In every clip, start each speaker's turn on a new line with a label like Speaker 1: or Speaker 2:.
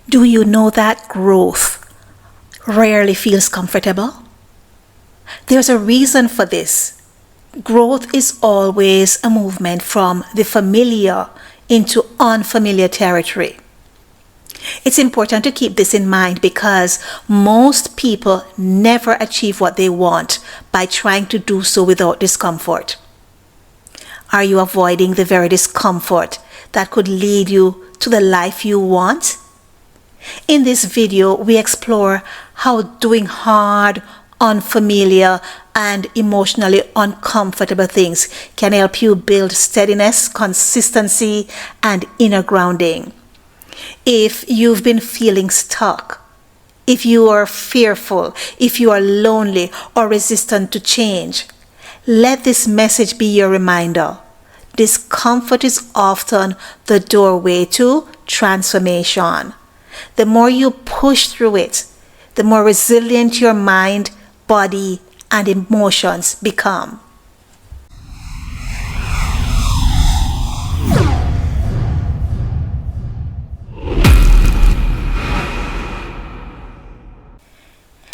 Speaker 1: Do you know that growth rarely feels comfortable? There's a reason for this. Growth is always a movement from the familiar into unfamiliar territory. It's important to keep this in mind because most people never achieve what they want by trying to do so without discomfort. Are you avoiding the very discomfort that could lead you to the life you want? In this video, we explore how doing hard, unfamiliar, and emotionally uncomfortable things can help you build steadiness, consistency, and inner grounding. If you've been feeling stuck, if you are fearful, if you are lonely or resistant to change, let this message be your reminder. Discomfort is often the doorway to transformation. The more you push through it, the more resilient your mind, body, and emotions become.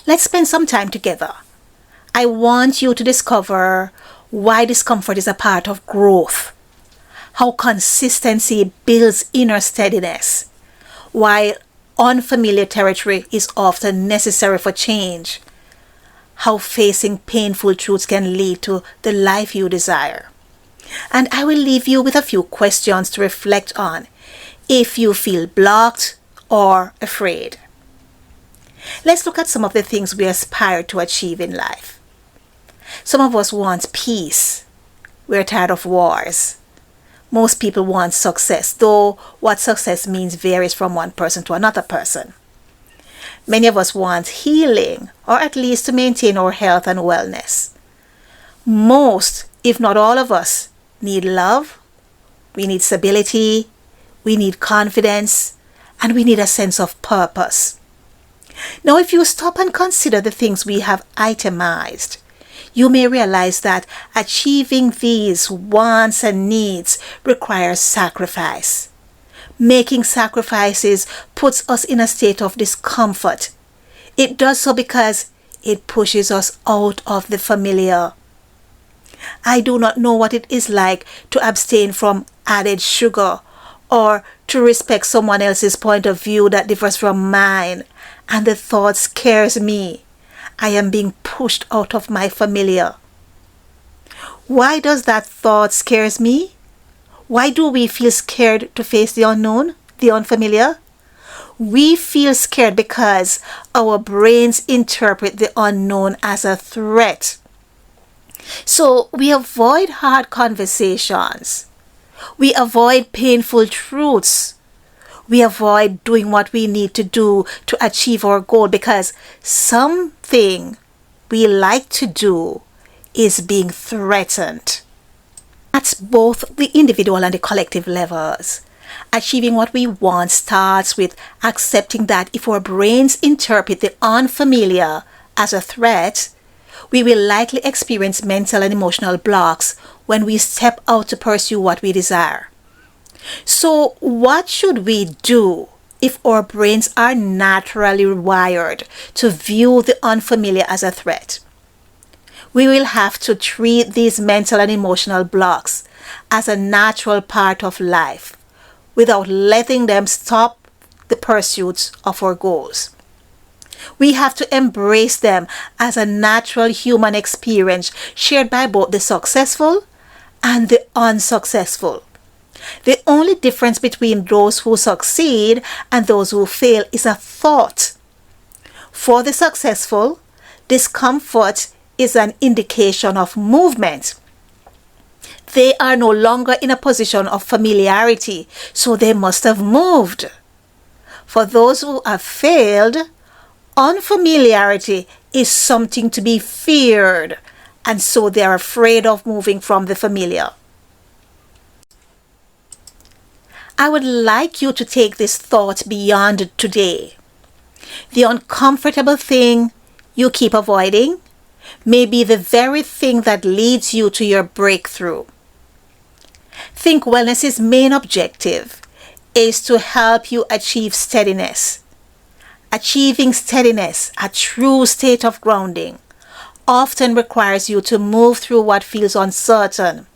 Speaker 1: Let's spend some time together. I want you to discover why discomfort is a part of growth, how consistency builds inner steadiness, why unfamiliar territory is often necessary for change, how facing painful truths can lead to the life you desire. And I will leave you with a few questions to reflect on if you feel blocked or afraid. Let's look at some of the things we aspire to achieve in life. Some of us want peace. We're tired of wars. Most people want success, though what success means varies from one person to another person. Many of us want healing, or at least to maintain our health and wellness. Most, if not all of us, need love, we need stability, we need confidence, and we need a sense of purpose. Now, if you stop and consider the things we have itemized, you may realize that achieving these wants and needs requires sacrifice. Making sacrifices puts us in a state of discomfort. It does so because it pushes us out of the familiar. I do not know what it is like to abstain from added sugar or to respect someone else's point of view that differs from mine, and the thought scares me. I am being pushed out of my familiar. Why does that thought scares me? Why do we feel scared to face the unknown, the unfamiliar? We feel scared because our brains interpret the unknown as a threat. So we avoid hard conversations. We avoid painful truths. We avoid doing what we need to do to achieve our goal because something we like to do is being threatened. At both the individual and the collective levels, achieving what we want starts with accepting that if our brains interpret the unfamiliar as a threat, we will likely experience mental and emotional blocks when we step out to pursue what we desire. So, what should we do if our brains are naturally wired to view the unfamiliar as a threat? We will have to treat these mental and emotional blocks as a natural part of life without letting them stop the pursuit of our goals. We have to embrace them as a natural human experience shared by both the successful and the unsuccessful. The only difference between those who succeed and those who fail is a thought. For the successful, discomfort is an indication of movement. They are no longer in a position of familiarity, so they must have moved. For those who have failed, unfamiliarity is something to be feared, and so they are afraid of moving from the familiar. I would like you to take this thought beyond today. The uncomfortable thing you keep avoiding may be the very thing that leads you to your breakthrough. ThinkWellness's main objective is to help you achieve steadiness. Achieving steadiness, a true state of grounding, often requires you to move through what feels uncertain,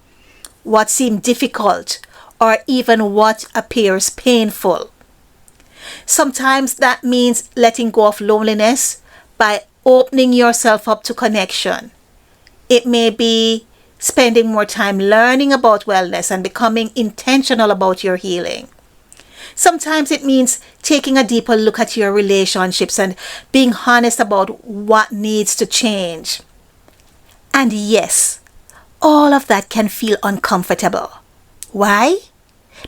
Speaker 1: what seems difficult, or even what appears painful. Sometimes that means letting go of loneliness by opening yourself up to connection. It may be spending more time learning about wellness and becoming intentional about your healing. Sometimes it means taking a deeper look at your relationships and being honest about what needs to change. And yes, all of that can feel uncomfortable. Why?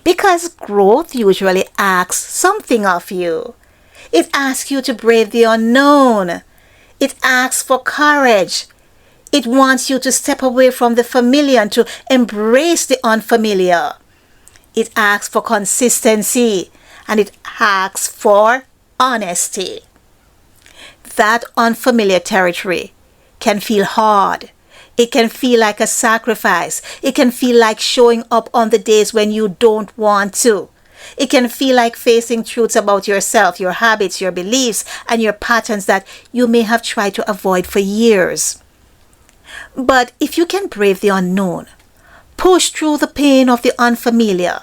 Speaker 1: Because growth usually asks something of you. It asks you to brave the unknown. It asks for courage. It wants you to step away from the familiar and to embrace the unfamiliar. It asks for consistency, and it asks for honesty. That unfamiliar territory can feel hard. It can feel like a sacrifice. It can feel like showing up on the days when you don't want to. It can feel like facing truths about yourself, your habits, your beliefs, and your patterns that you may have tried to avoid for years. But if you can brave the unknown, push through the pain of the unfamiliar,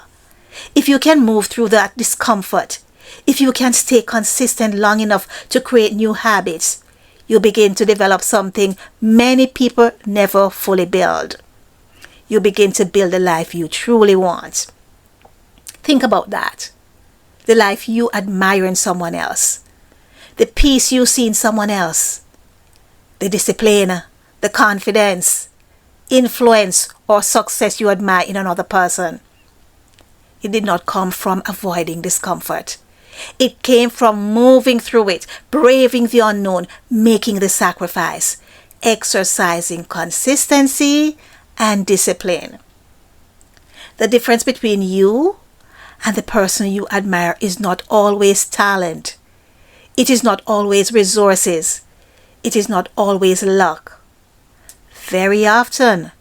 Speaker 1: if you can move through that discomfort, if you can stay consistent long enough to create new habits, you begin to develop something many people never fully build. You begin to build the life you truly want. Think about that. The life you admire in someone else. The peace you see in someone else. The discipline, the confidence, influence, or success you admire in another person. It did not come from avoiding discomfort. It came from moving through it, braving the unknown, making the sacrifice, exercising consistency and discipline. The difference between you and the person you admire is not always talent. It is not always resources. It is not always luck. Very often,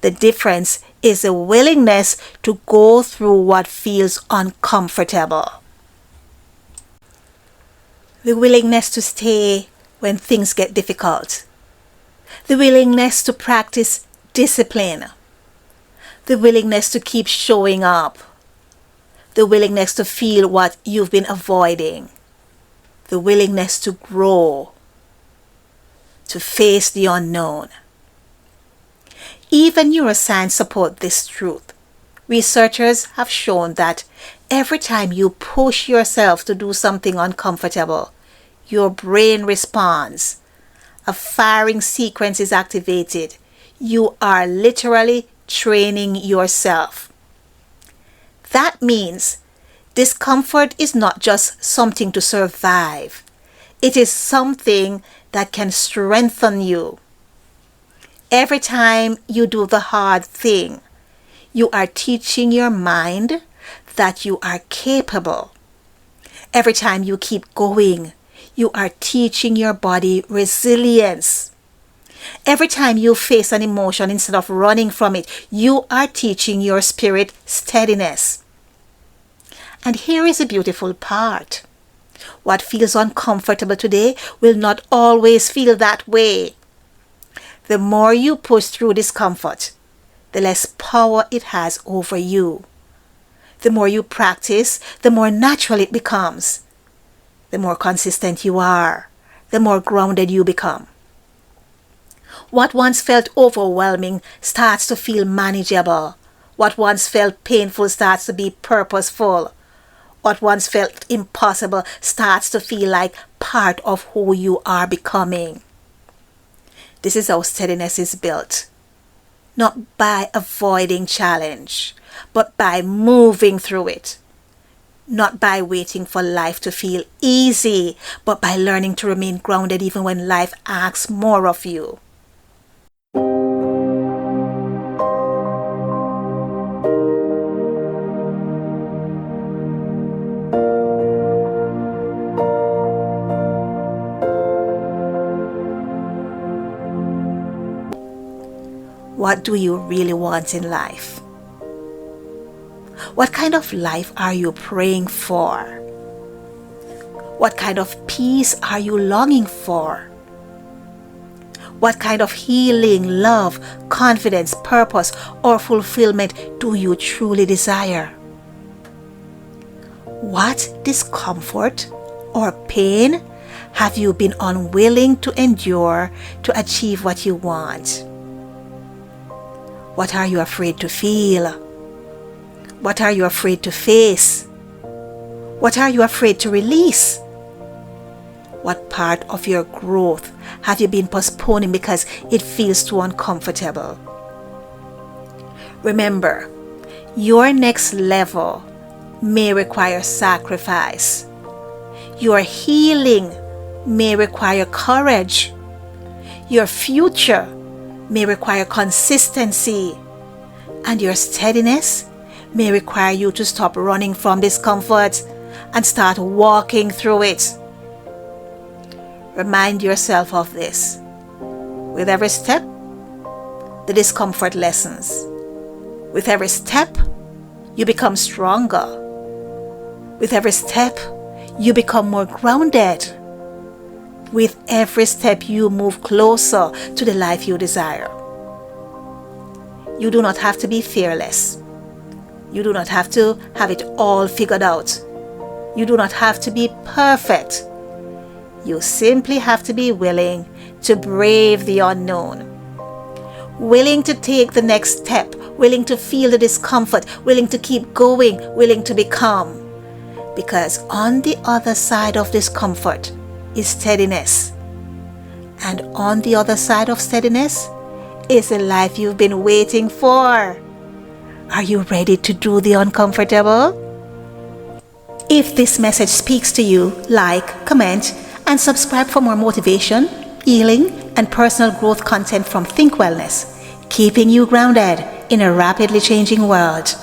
Speaker 1: the difference is a willingness to go through what feels uncomfortable. The willingness to stay when things get difficult. The willingness to practice discipline. The willingness to keep showing up. The willingness to feel what you've been avoiding. The willingness to grow. To face the unknown. Even neuroscience support this truth. Researchers have shown that every time you push yourself to do something uncomfortable, your brain responds. A firing sequence is activated. You are literally training yourself. That means discomfort is not just something to survive. It is something that can strengthen you. Every time you do the hard thing, you are teaching your mind that you are capable. Every time you keep going, you are teaching your body resilience. Every time you face an emotion instead of running from it, you are teaching your spirit steadiness. And here is a beautiful part. What feels uncomfortable today will not always feel that way. The more you push through discomfort, the less power it has over you. The more you practice, the more natural it becomes. The more consistent you are, the more grounded you become. What once felt overwhelming starts to feel manageable. What once felt painful starts to be purposeful. What once felt impossible starts to feel like part of who you are becoming. This is how steadiness is built. Not by avoiding challenge, but by moving through it. Not by waiting for life to feel easy, but by learning to remain grounded even when life asks more of you. What do you really want in life? What kind of life are you praying for? What kind of peace are you longing for? What kind of healing, love, confidence, purpose, or fulfillment do you truly desire? What discomfort or pain have you been unwilling to endure to achieve what you want? What are you afraid to feel? What are you afraid to face? What are you afraid to release? What part of your growth have you been postponing because it feels too uncomfortable? Remember, your next level may require sacrifice. Your healing may require courage. Your future may require consistency. And your steadiness may require you to stop running from discomfort and start walking through it. Remind yourself of this. With every step, the discomfort lessens. With every step, you become stronger. With every step, you become more grounded. With every step, you move closer to the life you desire. You do not have to be fearless. You do not have to have it all figured out. You do not have to be perfect. You simply have to be willing to brave the unknown. Willing to take the next step. Willing to feel the discomfort. Willing to keep going. Willing to become. Because on the other side of discomfort is steadiness. And on the other side of steadiness is the life you've been waiting for. Are you ready to do the uncomfortable? If this message speaks to you, like, comment, and subscribe for more motivation, healing, and personal growth content from ThinkWellness, keeping you grounded in a rapidly changing world.